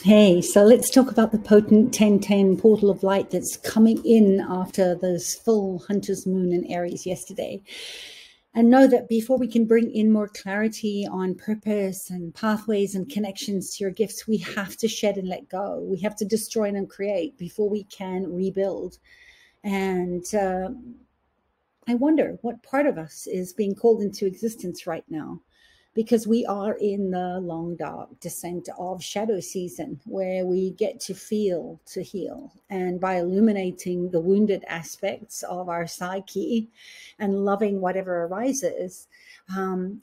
Hey, so let's talk about the potent 1010 portal of light that's coming in after this full hunter's moon in Aries yesterday. And know that before we can bring in more clarity on purpose and pathways and connections to your gifts, we have to shed and let go. We have to destroy and uncreate before we can rebuild. And I wonder what part of us is being called into existence right now, because we are in the long dark descent of shadow season where we get to feel to heal. And by illuminating the wounded aspects of our psyche and loving whatever arises,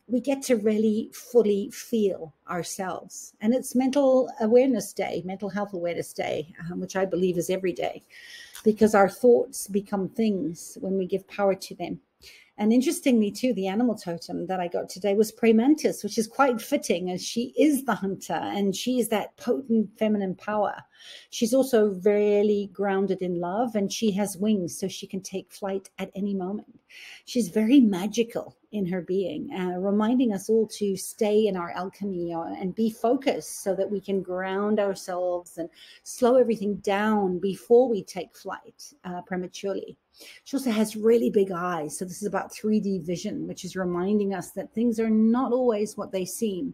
we get to really fully feel ourselves. And it's Mental Awareness Day, Mental Health Awareness Day, which I believe is every day, because our thoughts become things when we give power to them. And interestingly, too, the animal totem that I got today was praymantis, which is quite fitting as she is the hunter and she is that potent feminine power. She's also really grounded in love and she has wings so she can take flight at any moment. She's very magical in her being, reminding us all to stay in our alchemy and be focused so that we can ground ourselves and slow everything down before we take flight prematurely. She also has really big eyes. So this is about 3D vision, which is reminding us that things are not always what they seem,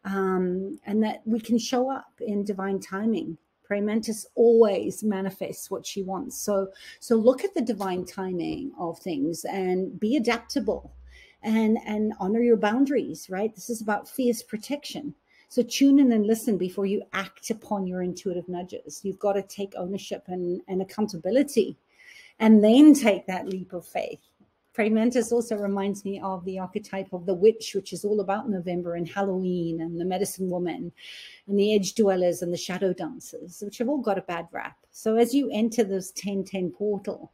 and that we can show up in divine timing. Praymantis always manifests what she wants. So look at the divine timing of things and be adaptable and honor your boundaries, right? This is about fierce protection. So tune in and listen before you act upon your intuitive nudges. You've got to take ownership and accountability and then take that leap of faith. Praymantis also reminds me of the archetype of the witch, which is all about November and Halloween and the medicine woman and the edge dwellers and the shadow dancers, which have all got a bad rap. So as you enter this 1010 portal,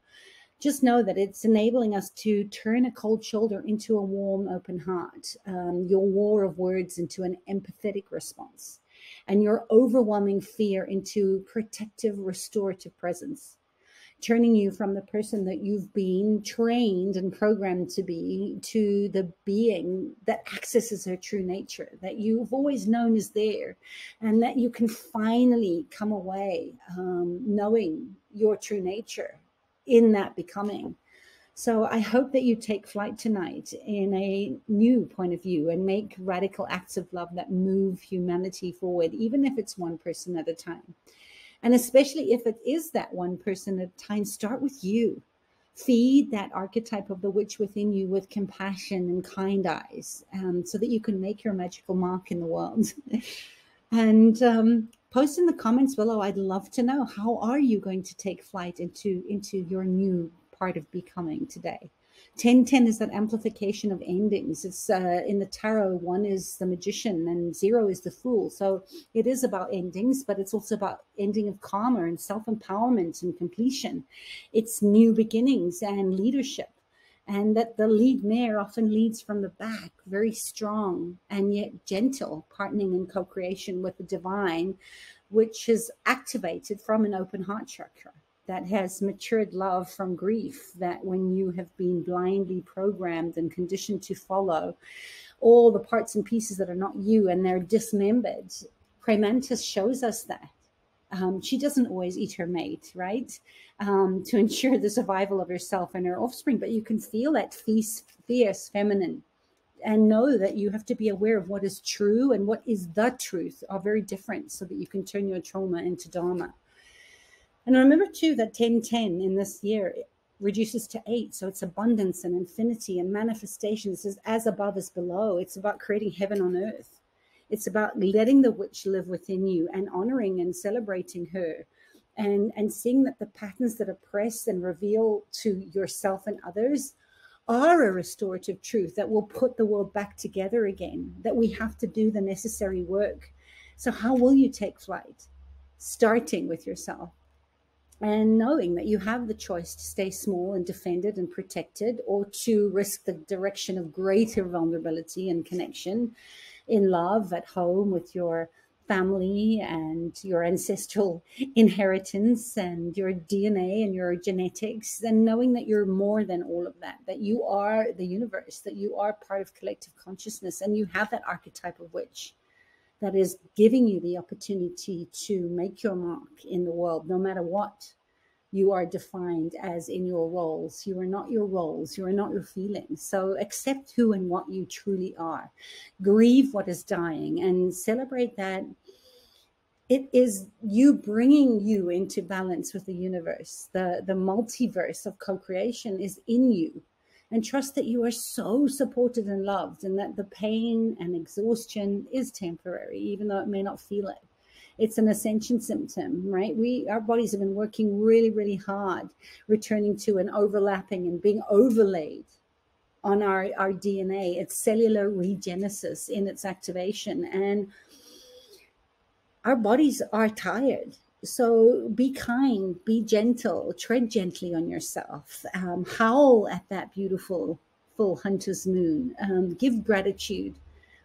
just know that it's enabling us to turn a cold shoulder into a warm, open heart, your war of words into an empathetic response, and your overwhelming fear into protective, restorative presence, turning you from the person that you've been trained and programmed to be to the being that accesses her true nature, that you've always known is there, and that you can finally come away knowing your true nature in that becoming. So I hope that you take flight tonight in a new point of view and make radical acts of love that move humanity forward, even if it's one person at a time. And especially if it is that one person at a time, start with you. Feed that archetype of the witch within you with compassion and kind eyes, so that you can make your magical mark in the world. And post in the comments below. I'd love to know, how are you going to take flight into your new part of becoming today? 1010 is that amplification of endings. It's in the tarot, 1 is the magician and 0 is the fool. So it is about endings, but it's also about ending of karma and self-empowerment and completion. It's new beginnings and leadership. And that the lead mare often leads from the back, very strong and yet gentle, partnering in co-creation with the divine, which is activated from an open heart chakra, that has matured love from grief, that when you have been blindly programmed and conditioned to follow all the parts and pieces that are not you and they're dismembered, Praymantis shows us that. She doesn't always eat her mate, right? To ensure the survival of herself and her offspring, but you can feel that fierce feminine and know that you have to be aware of what is true and what is the truth are very different, so that you can turn your trauma into dharma. And remember too that 1010 in this year reduces to 8. So it's abundance and infinity and manifestation. This is as above as below. It's about creating heaven on earth. It's about letting the witch live within you and honoring and celebrating her, and seeing that the patterns that oppress and reveal to yourself and others are a restorative truth that will put the world back together again, that we have to do the necessary work. So how will you take flight? Starting with yourself, and knowing that you have the choice to stay small and defended and protected, or to risk the direction of greater vulnerability and connection in love at home with your family and your ancestral inheritance and your DNA and your genetics, and knowing that you're more than all of that, that you are the universe, that you are part of collective consciousness, and you have that archetype of witch that is giving you the opportunity to make your mark in the world, no matter what you are defined as in your roles. You are not your roles. You are not your feelings. So accept who and what you truly are. Grieve what is dying and celebrate that it is you bringing you into balance with the universe. The multiverse of co-creation is in you. And trust that you are so supported and loved, and that the pain and exhaustion is temporary, even though it may not feel it. It's an ascension symptom, right? Our bodies have been working really, really hard, returning to and overlapping and being overlaid on our DNA. It's cellular regenesis in its activation. And our bodies are tired. So be kind, be gentle, tread gently on yourself, howl at that beautiful full hunter's moon, give gratitude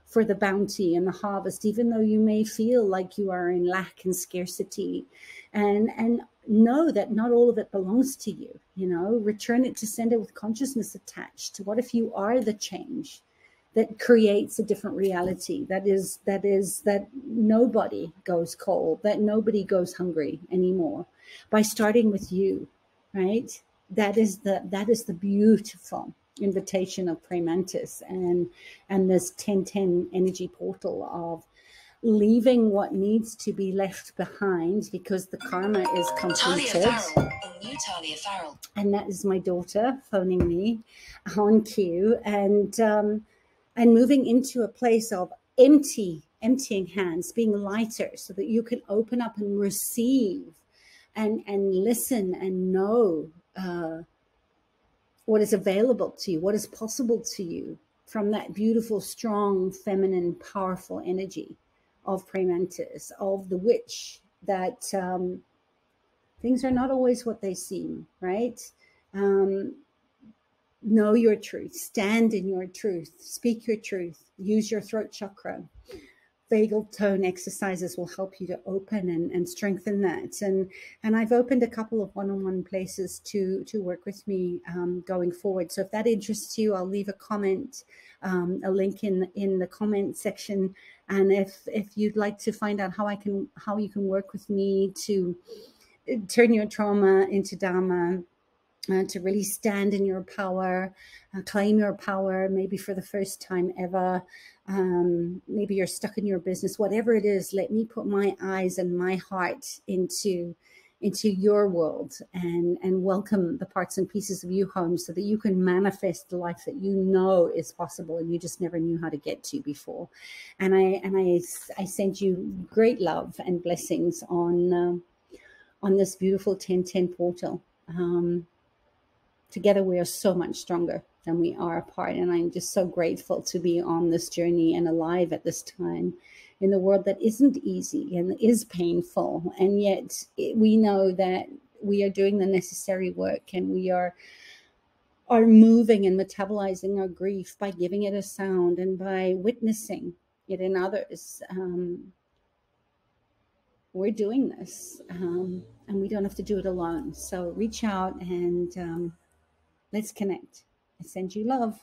for the bounty and the harvest, even though you may feel like you are in lack and scarcity, and know that not all of it belongs to you. Return it to sender with consciousness attached. What if you are the change that creates a different reality? That nobody goes cold, that nobody goes hungry anymore, by starting with you, right? That is the beautiful invitation of praymantis and this 1010 energy portal of leaving what needs to be left behind, because the karma is completed. And that is my daughter phoning me on cue, and moving into a place of emptying hands, being lighter, so that you can open up and receive and listen and know what is available to you, what is possible to you from that beautiful, strong, feminine, powerful energy of praymantis, of the witch, that things are not always what they seem, right? Know your truth, stand in your truth, speak your truth, use your throat chakra. Vagal tone exercises will help you to open and strengthen that. And I've opened a couple of one-on-one places to work with me going forward. So if that interests you, I'll leave a comment, a link in the comment section. And if you'd like to find out how you can work with me to turn your trauma into dharma, to really stand in your power, claim your power, maybe for the first time ever. Maybe you're stuck in your business, whatever it is, let me put my eyes and my heart into your world and welcome the parts and pieces of you home, so that you can manifest the life that you know is possible and you just never knew how to get to before. And I send you great love and blessings on this beautiful 1010 portal. Together we are so much stronger than we are apart. And I'm just so grateful to be on this journey and alive at this time in the world that isn't easy and is painful. And yet we know that we are doing the necessary work, and we are moving and metabolizing our grief by giving it a sound and by witnessing it in others. We're doing this, and we don't have to do it alone. So reach out and let's connect. I send you love.